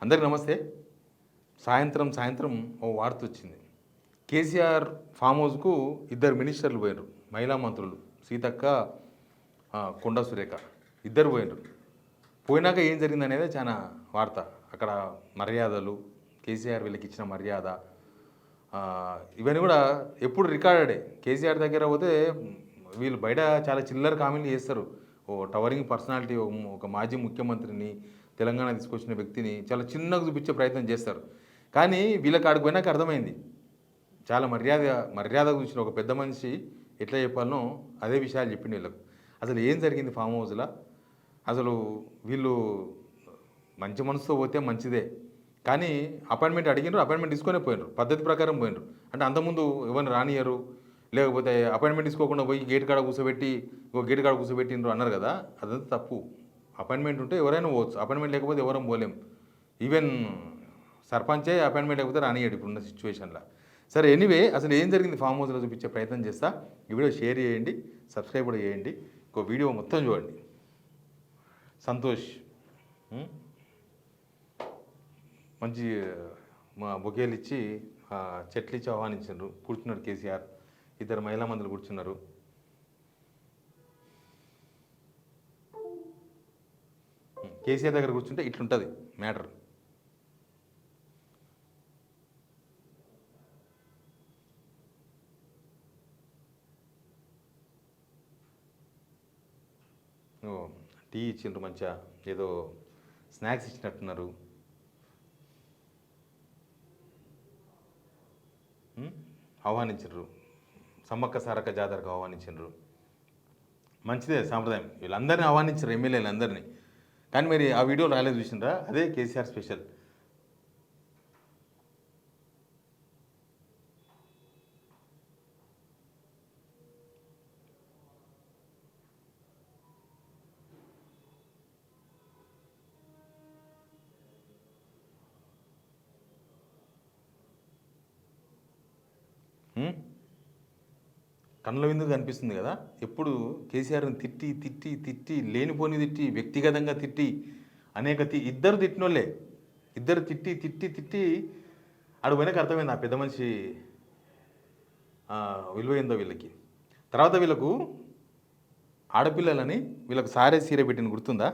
అందరికి నమస్తే. సాయంత్రం ఓ వార్త వచ్చింది. కేసీఆర్ ఫామ్ హౌస్కు ఇద్దరు మినిస్టర్లు పోయినారు, మహిళా మంత్రులు సీతక్క, కొండా సురేఖ ఇద్దరు పోయినారు. పోయినాక ఏం జరిగింది అనేది చాలా వార్త. అక్కడ మర్యాదలు, కేసీఆర్ వీళ్ళకి ఇచ్చిన మర్యాద, ఇవన్నీ కూడా ఎప్పుడు రికార్డెడే. కేసీఆర్ దగ్గర పోతే వీళ్ళు బయట చాలా చిల్లర కామెంట్లు చేస్తారు. ఓ టవరింగ్ పర్సనాలిటీ, ఒక మాజీ ముఖ్యమంత్రిని, తెలంగాణ తీసుకొచ్చిన వ్యక్తిని చాలా చిన్నగా చూపించే ప్రయత్నం చేస్తారు. కానీ వీళ్ళకి ఆడికి పోయినాక అర్థమైంది, చాలా మర్యాదగా చూసిన ఒక పెద్ద మనిషి ఎట్లా చెప్పాలనో అదే విషయాలు చెప్పింది వీళ్ళకు. అసలు ఏం జరిగింది ఫామ్ హౌస్లో, అసలు వీళ్ళు మంచి మనసుతో పోతే మంచిదే, కానీ అపాయింట్మెంట్ అడిగినారు, అపాయింట్మెంట్ తీసుకొనే పోయినారు, పద్ధతి ప్రకారం పోయినారు. అంటే అంతకుముందు ఎవరిని రానియరు, లేకపోతే అపాయింట్మెంట్ తీసుకోకుండా పోయి గేట్ కాడ కూర్చోబెట్టినరు అన్నారు కదా, అదంతా తప్పు. అపాయింట్మెంట్ ఉంటే ఎవరైనా పోవచ్చు, అపాయింట్మెంట్ లేకపోతే ఎవరైనా పోలేం. ఈవెన్ సర్పంచే అపాయింట్మెంట్ లేకపోతే రానియడు ఇప్పుడున్న సిచ్యువేషన్లో. సరే, ఎనీవే అసలు ఏం జరిగింది ఫామ్ హౌస్లో చూపించే ప్రయత్నం చేస్తా. ఈ వీడియో షేర్ చేయండి, సబ్స్క్రైబ్ కూడా చేయండి, ఇంకో వీడియో మొత్తం చూడండి. సంతోష్ మంచి బొకేలు ఇచ్చి చెట్లు ఇచ్చి ఆహ్వానించారు. కూర్చున్నారు కేసీఆర్, ఇద్దరు మహిళా మంత్రులు కూర్చున్నారు. కేసీఆర్ దగ్గర కూర్చుంటే ఇట్లుంటుంది మ్యాటర్. టీ ఇచ్చిండ్రు, మంచిగా ఏదో స్నాక్స్ ఇచ్చినట్టున్నారు. ఆహ్వానించరు, సమ్మక్క సారక్క జాతరకు ఆహ్వానించరు. మంచిదే సాంప్రదాయం. వీళ్ళందరినీ ఆహ్వానించారు, ఎమ్మెల్యేలందరినీ. కానీ మరి ఆ వీడియో రాలేదు, చూసిండ్రా? అదే కేసీఆర్ స్పెషల్. కళ్ళ విందుగా కనిపిస్తుంది కదా. ఎప్పుడు కేసీఆర్ని తిట్టి లేనిపోని తిట్టి, వ్యక్తిగతంగా తిట్టి, ఇద్దరు తిట్టినోళ్ళే. ఇద్దరు తిట్టి ఆడు పోయినాక అర్థమైంది ఆ పెద్ద మనిషి విలువైందో వీళ్ళకి. తర్వాత వీళ్ళకు ఆడపిల్లలని వీళ్ళకు సారే సీర పెట్టిన గుర్తుందా?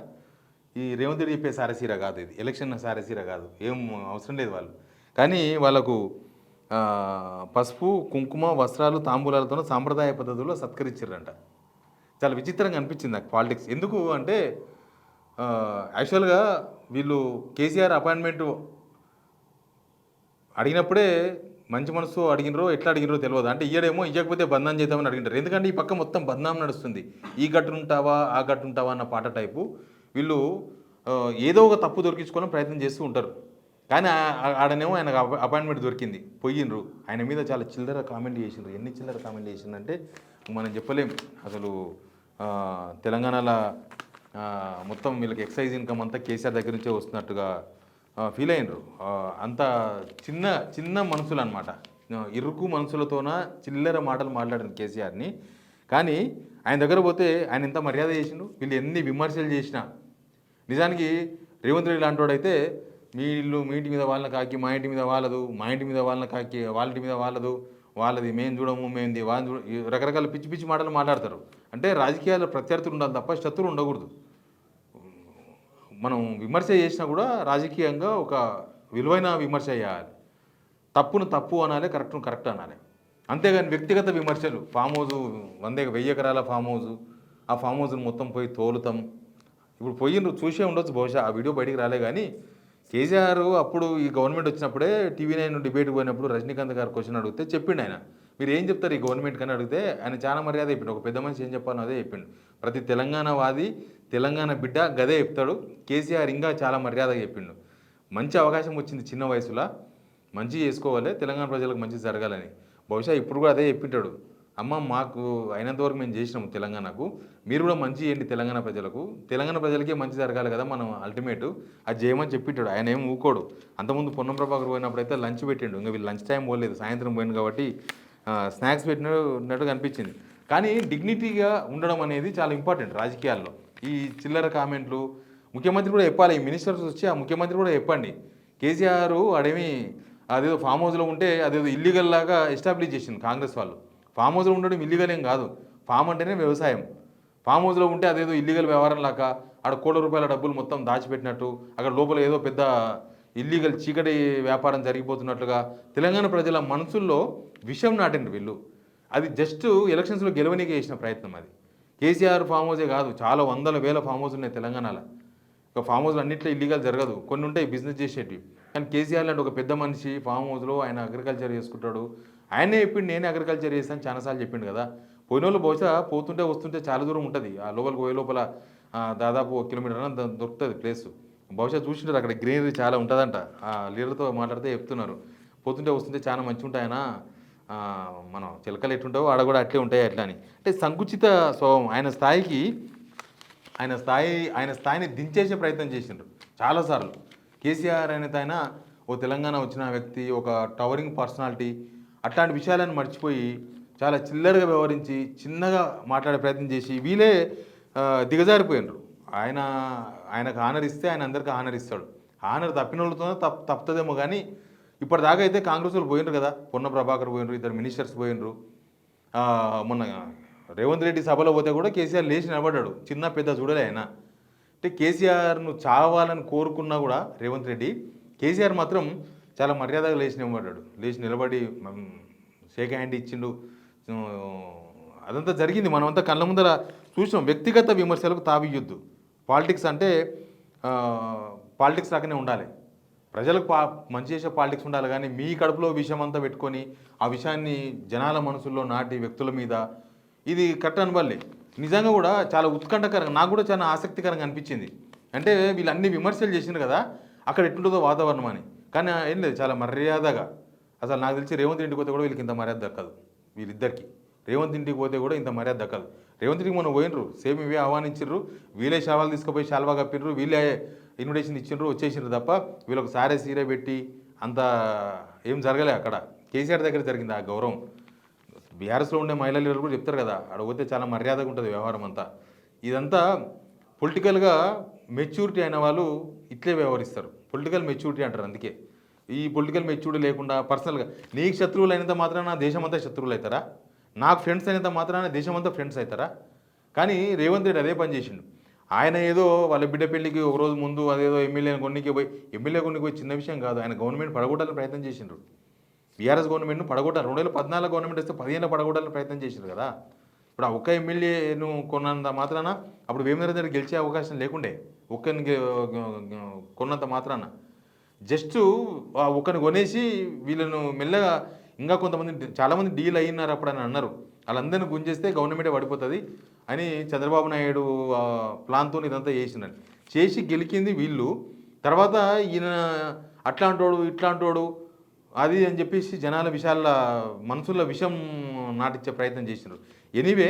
ఈ రేవంత్ రెడ్డి చెప్పే సారే సీర కాదు, ఇది ఎలక్షన్ సారే సీర కాదు, ఏం అవసరం లేదు వాళ్ళు. కానీ వాళ్ళకు పసుపు, కుంకుమ, వస్త్రాలు, తాంబూలాలతో సాంప్రదాయ పద్ధతుల్లో సత్కరించారంట. చాలా విచిత్రంగా అనిపించింది నాకు పాలిటిక్స్. ఎందుకు అంటే యాక్చువల్గా వీళ్ళు కేసీఆర్ అపాయింట్మెంట్ అడిగినప్పుడే మంచి మనసు అడిగినరో ఎట్లా అడిగినరో తెలియదు. అంటే ఇయ్యడేమో ఇయ్యకపోతే బంధం చేద్దామని అడిగినారు. ఎందుకంటే ఈ పక్క మొత్తం బంధం నడుస్తుంది. ఈ గట్టుంటావా ఆ గట్టుంటావా అన్న పాట టైపు. వీళ్ళు ఏదో ఒక తప్పు దొరికించుకోవడం ప్రయత్నం చేస్తూ ఉంటారు. కానీ ఆడనేమో ఆయనకు అపాయింట్మెంట్ దొరికింది, పోయిండ్రు. ఆయన మీద చాలా చిల్లర కామెంట్ చేసిండ్రు. ఎన్ని చిల్లర కామెంట్ చేసిందంటే మనం చెప్పలేం. అసలు తెలంగాణలో మొత్తం వీళ్ళకి ఎక్సైజ్ ఇన్కమ్ అంతా కేసీఆర్ దగ్గర నుంచే వస్తున్నట్టుగా ఫీల్ అయినరు. అంత చిన్న మనసులు అనమాట, ఇరుకు మనసులతోన చిల్లర మాటలు మాట్లాడింది కేసీఆర్ని. కానీ ఆయన దగ్గర పోతే ఆయన ఎంత మర్యాద చేసిండు. వీళ్ళు ఎన్ని విమర్శలు చేసినా, నిజానికి రేవంత్ రెడ్డి లాంటి వాడైతే మీ ఇంటి మీద వాళ్ళని కాకి, మా ఇంటి మీద వాళ్ళదు, మా ఇంటి మీద వాళ్ళని కాకి, వాళ్ళ ఇంటి మీద వాళ్ళది మేము చూడము, మేము వాళ్ళని రకరకాల పిచ్చి మాటలు మాట్లాడతారు. అంటే రాజకీయాల్లో ప్రత్యర్థులు ఉండాలి తప్ప శత్రువులు ఉండకూడదు. మనం విమర్శ చేసినా కూడా రాజకీయంగా ఒక విలువైన విమర్శ చేయాలి. తప్పును తప్పు అనాలి, కరెక్ట్ను కరెక్ట్ అనాలి. అంతేగాని వ్యక్తిగత విమర్శలు. ఫామ్ హౌస్ 1000 ఎకరాల ఫామ్ హౌస్, ఆ ఫామ్ హౌస్ని మొత్తం పోయి తోలుతాం. ఇప్పుడు పోయిన చూసే ఉండొచ్చు బహుశా, ఆ వీడియో బయటికి రాలే. కానీ కేసీఆర్ అప్పుడు ఈ గవర్నమెంట్ వచ్చినప్పుడే TV9 డిబేట్కి పోయినప్పుడు రజనీకాంత్ గారు క్వశ్చన్ అడిగితే చెప్పిండు ఆయన, మీరు ఏం చెప్తారు ఈ గవర్నమెంట్ కానీ అడిగితే ఆయన చాలా మర్యాద చెప్పిండు. ఒక పెద్ద మనిషి ఏం చెప్పాలో అదే చెప్పిండు. ప్రతి తెలంగాణ వాది, తెలంగాణ బిడ్డ గదే చెప్తాడు. కేసీఆర్ ఇంకా చాలా మర్యాదగా చెప్పిండు. మంచి అవకాశం వచ్చింది చిన్న వయసులో, మంచి చేసుకోవాలి, తెలంగాణ ప్రజలకు మంచి జరగాలని. బహుశా ఇప్పుడు కూడా అదే చెప్పింటాడు. అమ్మ మాకు అయినంతవరకు మేము చేసినాము తెలంగాణకు, మీరు కూడా మంచి చేయండి తెలంగాణ ప్రజలకు, తెలంగాణ ప్రజలకే మంచి జరగాలి కదా మనం అల్టిమేట్, అది చేయమని చెప్పింటాడు. ఆయన ఏం ఊకోడు. అంతకుముందు పొన్నం ప్రభాకర్ పోయినప్పుడు అయితే లంచ్ పెట్టిండు. ఇంకా వీళ్ళు లంచ్ టైం పోలేదు, సాయంత్రం పోయింది కాబట్టి స్నాక్స్ పెట్టినట్టుగా అనిపించింది. కానీ డిగ్నిటీగా ఉండడం అనేది చాలా ఇంపార్టెంట్ రాజకీయాల్లో. ఈ చిల్లర కామెంట్లు ముఖ్యమంత్రి కూడా చెప్పాలి. ఈ మినిస్టర్స్ వచ్చి ఆ ముఖ్యమంత్రి కూడా చెప్పండి, కేసీఆర్ ఆడేమి అదేదో ఫామ్ హౌస్లో ఉంటే అదేదో ఇల్లీగల్ లాగా ఎస్టాబ్లిష్ చేసింది కాంగ్రెస్ వాళ్ళు. ఫామ్ హౌస్లో ఉండడం ఇల్లీగల్ ఏం కాదు. ఫామ్ అంటేనే వ్యవసాయం. ఫామ్ హౌస్లో ఉంటే అదేదో ఇల్లీగల్ వ్యవహారం లాగా ఆడ కోట్ల రూపాయల డబ్బులు మొత్తం దాచిపెట్టినట్టు, అక్కడ లోపల ఏదో పెద్ద ఇల్లీగల్ చీకటి వ్యాపారం జరిగిపోతున్నట్లుగా తెలంగాణ ప్రజల మనసుల్లో విషం నాటిండ్రు వీళ్ళు. అది జస్ట్ ఎలక్షన్స్లో గెలవనీకి చేసిన ప్రయత్నం అది. కేసీఆర్ ఫామ్ హౌసే కాదు, చాలా వందల వేల ఫామ్ హౌస్ ఉన్నాయి తెలంగాణలో. ఒక ఫామ్ హౌస్లో అన్నింటిలో ఇల్లీగల్ జరగదు, కొన్ని ఉంటాయి బిజినెస్ చేసేటివి. కానీ కేసీఆర్ లాంటి ఒక పెద్ద మనిషి ఫామ్ హౌస్లో ఆయన అగ్రికల్చర్ చేసుకుంటాడు. ఆయనే చెప్పిండు నేనే అగ్రికల్చర్ చేస్తాను చాలాసార్లు చెప్పిండు కదా. పోయిన వాళ్ళు బహుశా పోతుంటే వస్తుంటే చాలా దూరం ఉంటుంది. ఆ లోపలికి పోయే లోపల దాదాపు 1 కిలోమీటర్ దొరుకుతుంది ప్లేస్. బహుశా చూసింటారు అక్కడ గ్రీనరీ చాలా ఉంటుందంట. ఆ లీడర్తో మాట్లాడితే చెప్తున్నారు పోతుంటే వస్తుంటే చాలా మంచిగా ఉంటాయనా, మనం చిలకలు ఎట్లుంటావో ఆడ కూడా అట్లే ఉంటాయి అట్లా అని. అంటే సంకుచిత స్వభావం ఆయన స్థాయిని దించేసే ప్రయత్నం చేసిండ్రు చాలాసార్లు. కేసీఆర్ అనేది ఆయన ఓ తెలంగాణ వచ్చిన వ్యక్తి, ఒక టవరింగ్ పర్సనాలిటీ, అట్లాంటి విషయాలను మర్చిపోయి చాలా చిల్లరగా వ్యవహరించి చిన్నగా మాట్లాడే ప్రయత్నం చేసి వీళ్ళే దిగజారిపోయినరు. ఆయనకు హానర్ ఇస్తే ఆయన అందరికీ హానర్ ఇస్తాడు. హానర్ తప్పిన వాళ్ళతో తప్పుతుందేమో కానీ ఇప్పటిదాకా అయితే కాంగ్రెస్ వాళ్ళు పోయినరు కదా. పొన్న ప్రభాకర్ పోయినరు, 2 మినిస్టర్స్ పోయినరు. మొన్న రేవంత్ రెడ్డి సభలో పోతే కూడా కేసీఆర్ లేచి నిలబడ్డాడు. చిన్న పెద్ద చూడలే ఆయన. అంటే కేసీఆర్ను చావాలని కోరుకున్నా కూడా రేవంత్ రెడ్డి, కేసీఆర్ మాత్రం చాలా మర్యాదగా లేచి నిలబడ్డాడు. లేచి నిలబడి షేక్ హ్యాండ్ ఇచ్చిండు. అదంతా జరిగింది, మనమంతా కళ్ళ ముందర చూసినాం. వ్యక్తిగత విమర్శలకు తావియొద్దు. పాలిటిక్స్ అంటే పాలిటిక్స్ లాగానే ఉండాలి. ప్రజలకు మంచి చేసే పాలిటిక్స్ ఉండాలి. కానీ మీ కడుపులో విషయం అంతా పెట్టుకొని ఆ విషయాన్ని జనాల మనసుల్లో నాటి వ్యక్తుల మీద ఇది కరెక్ట్ అనబల్లి. నిజంగా కూడా చాలా ఉత్కంఠకరంగా, నాకు కూడా చాలా ఆసక్తికరంగా అనిపించింది. అంటే వీళ్ళు అన్ని విమర్శలు చేసిండ్రు కదా అక్కడ ఎట్లుంటుందో వాతావరణం అని. కానీ ఏం లేదు, చాలా మర్యాదగా. అసలు నాకు తెలిసి రేవంత్ ఇంటికి పోతే కూడా వీళ్ళకి ఇంత మర్యాద దక్కదు. వీళ్ళిద్దరికి రేవంత్ ఇంటికి పోతే కూడా ఇంత మర్యాద దక్కదు. రేవంత్ ఇంటికి మనం పోయినరు, సేమ్ ఇవే ఆహ్వానించారు, వీళ్ళే శావాలు తీసుకుపోయి శాల్వా కప్పినరు, వీళ్ళే ఇన్విటేషన్ ఇచ్చిండ్రు, వచ్చేసిండ్రు తప్ప వీళ్ళకి సారే సీరే పెట్టి అంత ఏం జరగలే. అక్కడ కేసీఆర్ దగ్గర జరిగింది ఆ గౌరవం. బీఆర్ఎస్లో ఉండే మహిళా లీడర్లు కూడా చెప్తారు కదా, అడగపోతే చాలా మర్యాదగా ఉంటుంది వ్యవహారం అంతా. ఇదంతా పొలిటికల్గా మెచ్యూరిటీ అయిన వాళ్ళు ఇట్లే వ్యవహరిస్తారు. పొలిటికల్ మెచ్యూరిటీ అంటారు. అందుకే ఈ పొలిటికల్ మెచ్యూరిటీ లేకుండా పర్సనల్గా నీకు శత్రువులు అయినంత మాత్రాన దేశమంతా శత్రువులు అవుతారా? నాకు ఫ్రెండ్స్ అయినంత మాత్రాన దేశమంతా ఫ్రెండ్స్ అవుతారా? కానీ రేవంత్ రెడ్డి అదే పని చేసిండు. ఆయన ఏదో వాళ్ళ బిడ్డ పెళ్లికి ఒక రోజు ముందు అదేదో ఎమ్మెల్యే కొన్నికి పోయి చిన్న విషయం కాదు. ఆయన గవర్నమెంట్ పడగొట్టాలని ప్రయత్నం చేసిండ్రు. బీఆర్ఎస్ గవర్నమెంట్ను పడగొట్టారు. 2014 గవర్నమెంట్ వస్తే 15 పడగొట్టాలని ప్రయత్నం చేసిండ్రు కదా. ఇప్పుడు ఆ ఒక్క ఎమ్మెల్యేను కొన్నంత మాత్రాన అప్పుడు వేమనరేందర్ గెలిచే అవకాశం లేకుండే. ఒక్కరిని కొన్నంత మాత్రాన జస్ట్ ఒక్కరిని కొనేసి వీళ్ళను మెల్లగా ఇంకా కొంతమంది చాలామంది డీల్ అయినారు అప్పుడు అని అన్నారు. వాళ్ళందరినీ గుంజేస్తే గవర్నమెంటే పడిపోతుంది అని చంద్రబాబు నాయుడు ప్లాన్తో ఇదంతా చేసిందని చేసి గెలికింది వీళ్ళు. తర్వాత ఈయన అట్లాంటోడు ఇట్లాంటోడు అది అని చెప్పేసి జనాల మనసుల్లో విషం నాటించే ప్రయత్నం చేసినారు. ఎనీవే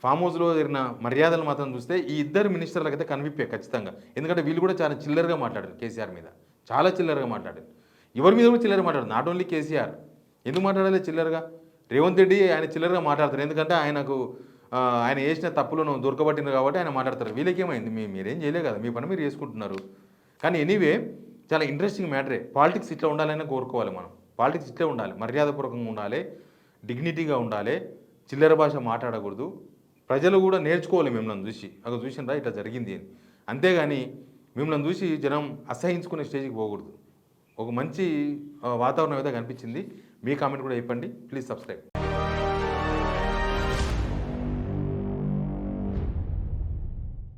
ఫామ్ హౌస్లో జరిగిన మర్యాదలు మాత్రం చూస్తే ఈ ఇద్దరు మినిస్టర్లకైతే కనివిప్పే ఖచ్చితంగా. ఎందుకంటే వీళ్ళు కూడా చాలా చిల్లరగా మాట్లాడారు కేసీఆర్ మీద, చాలా చిల్లరగా మాట్లాడారు. ఎవరి మీద కూడా చిల్లరగా మాట్లాడారు, నాట్ ఓన్లీ కేసీఆర్. ఎందుకు మాట్లాడాలి చిల్లరగా? రేవంత్ రెడ్డి ఆయన చిల్లరగా మాట్లాడతారు, ఎందుకంటే ఆయన చేసిన తప్పులను దొరకబట్టినారు కాబట్టి ఆయన మాట్లాడతారు. వీళ్ళకేమైంది, మీరేం చేయలే కదా, మీ పని మీరు చేసుకుంటున్నారు. కానీ ఎనీవే చాలా ఇంట్రెస్టింగ్ మ్యాటరే. పాలిటిక్స్ ఇట్లా ఉండాలని కోరుకోవాలి మనం. పాలిటిక్స్ ఇట్లే ఉండాలి, మర్యాదపూర్వకంగా ఉండాలి, డిగ్నిటీగా ఉండాలి, చిల్లర భాష మాట్లాడకూడదు. ప్రజలు కూడా నేర్చుకోవాలి మిమ్మల్ని చూసి, అక్కడ చూసినరా ఇట్లా జరిగింది అని. అంతేగాని మిమ్మల్ని చూసి జనం అసహించుకునే స్టేజ్కి పోకూడదు. ఒక మంచి వాతావరణం అయితే కనిపించింది. మీ కామెంట్ కూడా చెప్పండి. Please subscribe.